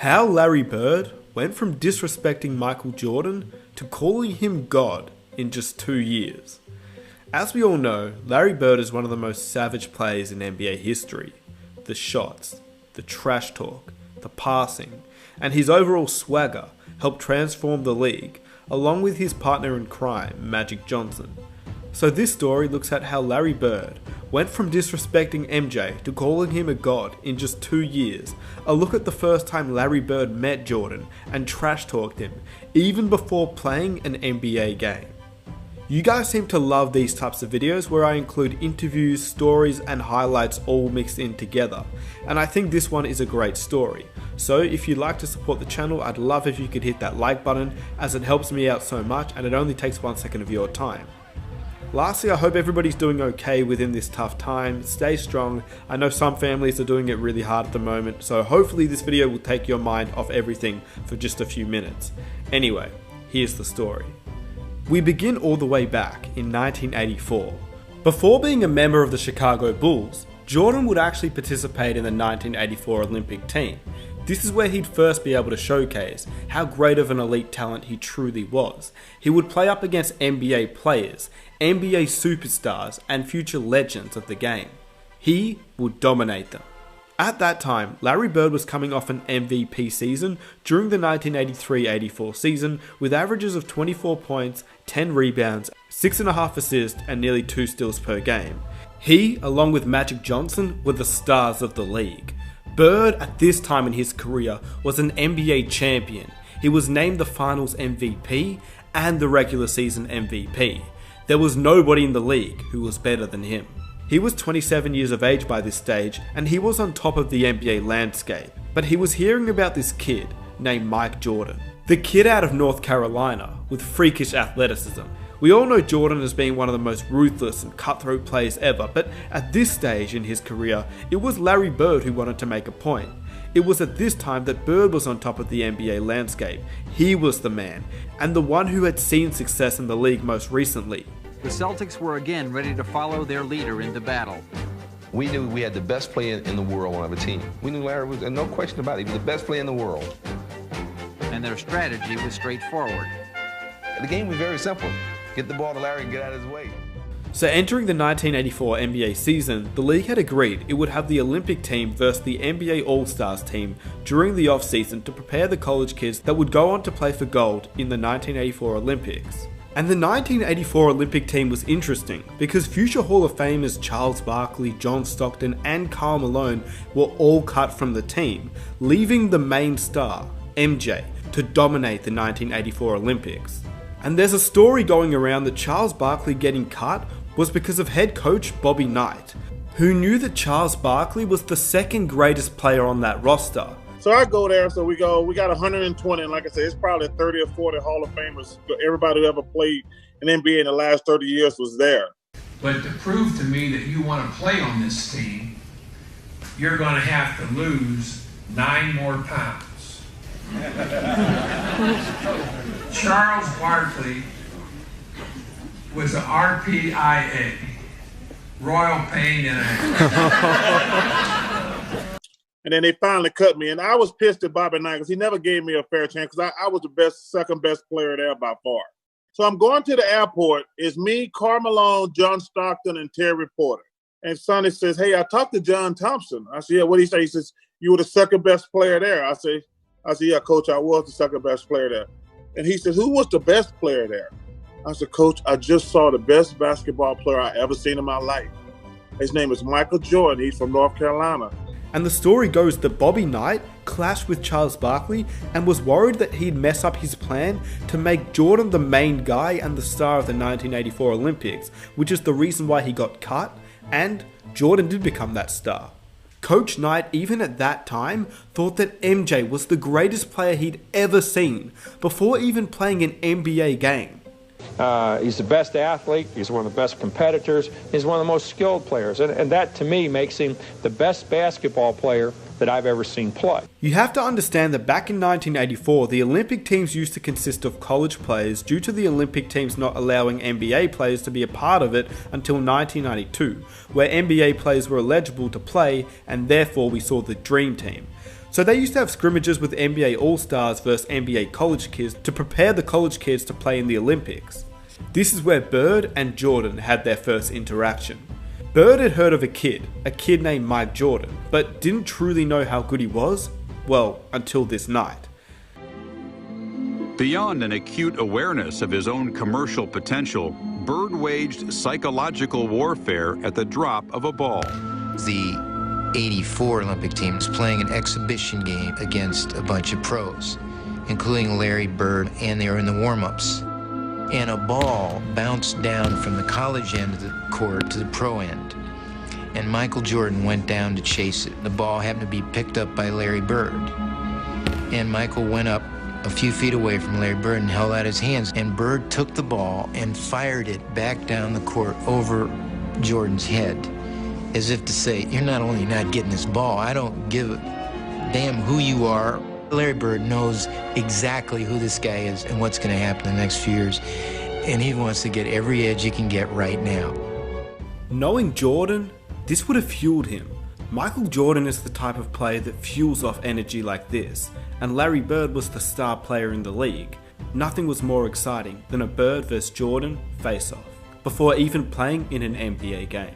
How Larry Bird went from disrespecting Michael Jordan to calling him God in just 2 years. As we all know, Larry Bird is one of the most savage players in NBA history. The shots, the trash talk, the passing, and his overall swagger helped transform the league, along with his partner in crime, Magic Johnson. So this story looks at how Larry Bird went from disrespecting MJ to calling him a god in just 2 years, a look at the first time Larry Bird met Jordan and trash talked him, even before playing an NBA game. You guys seem to love these types of videos where I include interviews, stories and highlights all mixed in together, and I think this one is a great story. So if you'd like to support the channel, I'd love if you could hit that like button, as it helps me out so much and it only takes 1 second of your time. Lastly, I hope everybody's doing okay within this tough time. Stay strong. I know some families are doing it really hard at the moment, so hopefully this video will take your mind off everything for just a few minutes. Anyway, here's the story. We begin all the way back in 1984. Before being a member of the Chicago Bulls, Jordan would actually participate in the 1984 Olympic team. This is where he'd first be able to showcase how great of an elite talent he truly was. He would play up against NBA players, NBA superstars, and future legends of the game. He would dominate them. At that time, Larry Bird was coming off an MVP season during the 1983-84 season with averages of 24 points, 10 rebounds, 6.5 assists, and nearly 2 steals per game. He, along with Magic Johnson, were the stars of the league. Bird, at this time in his career, was an NBA champion. He was named the Finals MVP and the regular season MVP. There was nobody in the league who was better than him. He was 27 years of age by this stage, and he was on top of the NBA landscape. But he was hearing about this kid named Mike Jordan. The kid out of North Carolina with freakish athleticism. We all know Jordan as being one of the most ruthless and cutthroat players ever, but at this stage in his career, it was Larry Bird who wanted to make a point. It was at this time that Bird was on top of the NBA landscape. He was the man, and the one who had seen success in the league most recently. The Celtics were again ready to follow their leader into battle. We knew we had the best player in the world on our team. We knew Larry was, and no question about it, he was the best player in the world. And their strategy was straightforward. The game was very simple. Get the ball to Larry and get out of his way. So entering the 1984 NBA season, the league had agreed it would have the Olympic team versus the NBA All-Stars team during the off-season to prepare the college kids that would go on to play for gold in the 1984 Olympics. And the 1984 Olympic team was interesting because future Hall of Famers Charles Barkley, John Stockton and Karl Malone were all cut from the team, leaving the main star, MJ, to dominate the 1984 Olympics. And there's a story going around that Charles Barkley getting cut was because of head coach Bobby Knight, who knew that Charles Barkley was the second greatest player on that roster. So I go there, so we got 120, and like I said, it's probably 30 or 40 Hall of Famers. Everybody who ever played in NBA in the last 30 years was there. But to prove to me that you want to play on this team, you're going to have to lose 9 more pounds. Charles Barkley was an RPIA, Royal Pain in a... And then they finally cut me, and I was pissed at Bobby Knight because he never gave me a fair chance because I was the second best player there by far. So I'm going to the airport. It's me, Karl Malone, John Stockton, and Terry Porter. And Sonny says, "Hey, I talked to John Thompson." I said, "Yeah, what did he say?" He says, "You were the second best player there." I said, "Yeah, Coach, I was the second best player there." And he said, "Who was the best player there?" I said, "Coach, I just saw the best basketball player I ever seen in my life. His name is Michael Jordan. He's from North Carolina." And the story goes that Bobby Knight clashed with Charles Barkley and was worried that he'd mess up his plan to make Jordan the main guy and the star of the 1984 Olympics, which is the reason why he got cut, and Jordan did become that star. Coach Knight, even at that time, thought that MJ was the greatest player he'd ever seen before even playing an NBA game. He's the best athlete, he's one of the best competitors, he's one of the most skilled players, and that to me makes him the best basketball player that I've ever seen play. You have to understand that back in 1984, the Olympic teams used to consist of college players due to the Olympic teams not allowing NBA players to be a part of it until 1992, where NBA players were eligible to play and therefore we saw the Dream Team. So they used to have scrimmages with NBA All-Stars versus NBA college kids to prepare the college kids to play in the Olympics. This is where Bird and Jordan had their first interaction. Bird had heard of a kid named Mike Jordan, but didn't truly know how good he was, well, until this night. Beyond an acute awareness of his own commercial potential, Bird waged psychological warfare at the drop of a ball. The '84 Olympic team was playing an exhibition game against a bunch of pros, including Larry Bird, and they were in the warm-ups. And a ball bounced down from the college end of the court to the pro end. And Michael Jordan went down to chase it. The ball happened to be picked up by Larry Bird. And Michael went up a few feet away from Larry Bird and held out his hands. And Bird took the ball and fired it back down the court over Jordan's head, as if to say, you're not only not getting this ball, I don't give a damn who you are. Larry Bird knows exactly who this guy is and what's going to happen in the next few years, and he wants to get every edge he can get right now. Knowing Jordan, this would have fueled him. Michael Jordan is the type of player that fuels off energy like this, and Larry Bird was the star player in the league. Nothing was more exciting than a Bird vs Jordan face-off, before even playing in an NBA game.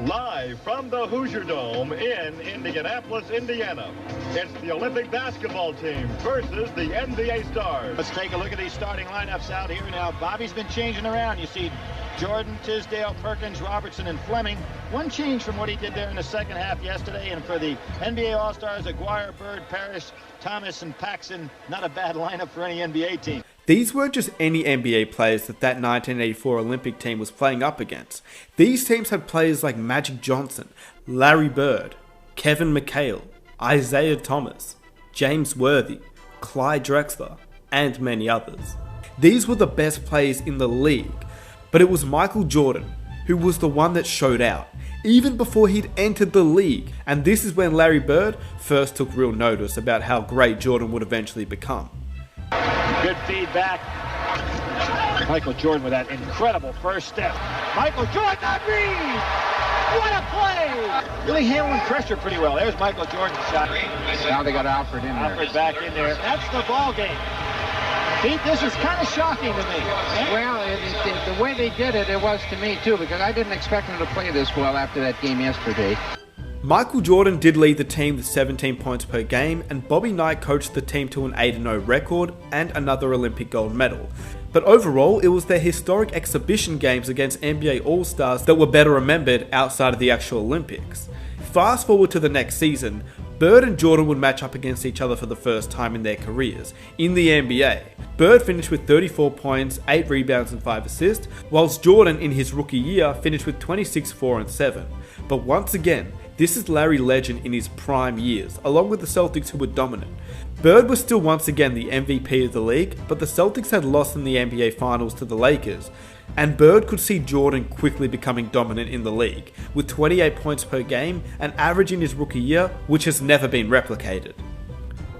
Live from the Hoosier Dome in Indianapolis, Indiana, it's the Olympic basketball team versus the NBA Stars. Let's take a look at these starting lineups out here now. Bobby's been changing around. You see Jordan, Tisdale, Perkins, Robertson, and Fleming. One change from what he did there in the second half yesterday. And for the NBA All-Stars, Aguirre, Bird, Parrish, Thomas, and Paxson. Not a bad lineup for any NBA team. These weren't just any NBA players that 1984 Olympic team was playing up against. These teams had players like Magic Johnson, Larry Bird, Kevin McHale, Isaiah Thomas, James Worthy, Clyde Drexler, and many others. These were the best players in the league, but it was Michael Jordan who was the one that showed out, even before he'd entered the league, and this is when Larry Bird first took real notice about how great Jordan would eventually become. Good feedback. Michael Jordan with that incredible first step. Michael Jordan on Reed! What a play! Really handling pressure pretty well. There's Michael Jordan's shot. Now they got Alfred in there. Alfred back in there. That's the ball game. Pete, this is kind of shocking to me. Well, the way they did it, it was to me too, because I didn't expect them to play this well after that game yesterday. Michael Jordan did lead the team with 17 points per game, and Bobby Knight coached the team to an 8-0 record and another Olympic gold medal. But overall, it was their historic exhibition games against NBA All-Stars that were better remembered outside of the actual Olympics. Fast forward to the next season, Bird and Jordan would match up against each other for the first time in their careers, in the NBA. Bird finished with 34 points, 8 rebounds and 5 assists, whilst Jordan in his rookie year finished with 26, 4 and 7. But once again, this is Larry Legend in his prime years, along with the Celtics who were dominant. Bird was still once again the MVP of the league, but the Celtics had lost in the NBA Finals to the Lakers, and Bird could see Jordan quickly becoming dominant in the league, with 28 points per game, an average in his rookie year which has never been replicated.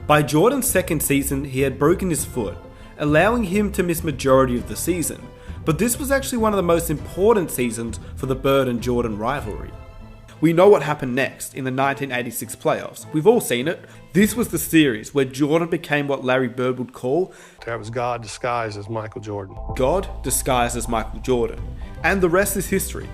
By Jordan's second season, he had broken his foot, allowing him to miss majority of the season, but this was actually one of the most important seasons for the Bird and Jordan rivalry. We know what happened next in the 1986 playoffs. We've all seen it. This was the series where Jordan became what Larry Bird would call that was God disguised as Michael Jordan. God disguised as Michael Jordan. And the rest is history.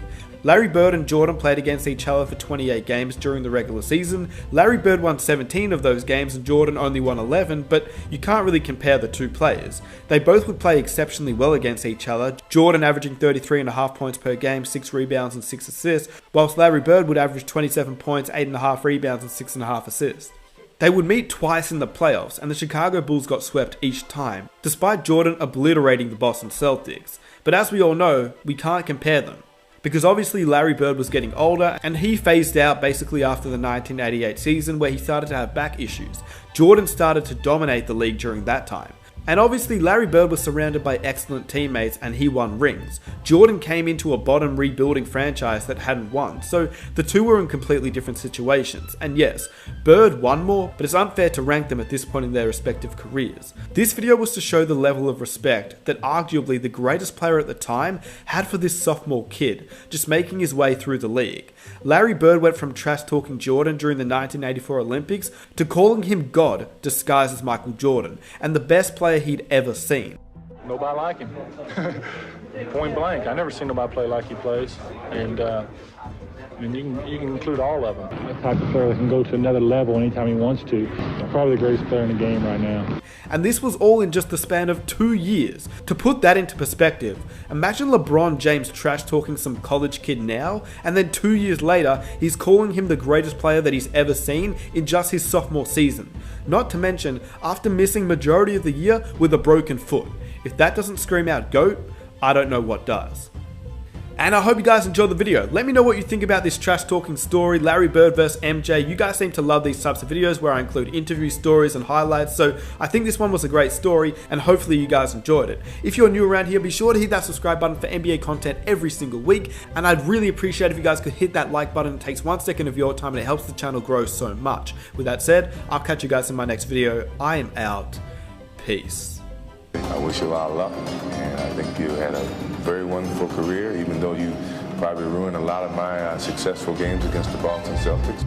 Larry Bird and Jordan played against each other for 28 games during the regular season. Larry Bird won 17 of those games and Jordan only won 11, but you can't really compare the two players. They both would play exceptionally well against each other, Jordan averaging 33.5 points per game, 6 rebounds and 6 assists, whilst Larry Bird would average 27 points, 8.5 rebounds and 6.5 assists. They would meet twice in the playoffs, and the Chicago Bulls got swept each time, despite Jordan obliterating the Boston Celtics. But as we all know, we can't compare them, because obviously Larry Bird was getting older and he phased out basically after the 1988 season where he started to have back issues. Jordan started to dominate the league during that time. And obviously Larry Bird was surrounded by excellent teammates and he won rings. Jordan came into a bottom rebuilding franchise that hadn't won, so the two were in completely different situations. And yes, Bird won more, but it's unfair to rank them at this point in their respective careers. This video was to show the level of respect that arguably the greatest player at the time had for this sophomore kid, just making his way through the league. Larry Bird went from trash talking Jordan during the 1984 Olympics to calling him God disguised as Michael Jordan, and the best player he'd ever seen. Nobody like him. Point blank. I never seen nobody play like he plays. And you can include all of them. That type of player that can go to another level anytime he wants to. Probably the greatest player in the game right now. And this was all in just the span of 2 years. To put that into perspective, imagine LeBron James trash talking some college kid now, and then 2 years later, he's calling him the greatest player that he's ever seen in just his sophomore season. Not to mention, after missing majority of the year with a broken foot. If that doesn't scream out GOAT, I don't know what does. And I hope you guys enjoyed the video. Let me know what you think about this trash talking story, Larry Bird vs MJ. You guys seem to love these types of videos where I include interview stories and highlights, so I think this one was a great story and hopefully you guys enjoyed it. If you're new around here, be sure to hit that subscribe button for NBA content every single week, and I'd really appreciate if you guys could hit that like button. It takes 1 second of your time and it helps the channel grow so much. With that said, I'll catch you guys in my next video. I am out. Peace. I wish you a lot of luck, and I think you had a very wonderful career, even though you probably ruined a lot of my successful games against the Boston Celtics.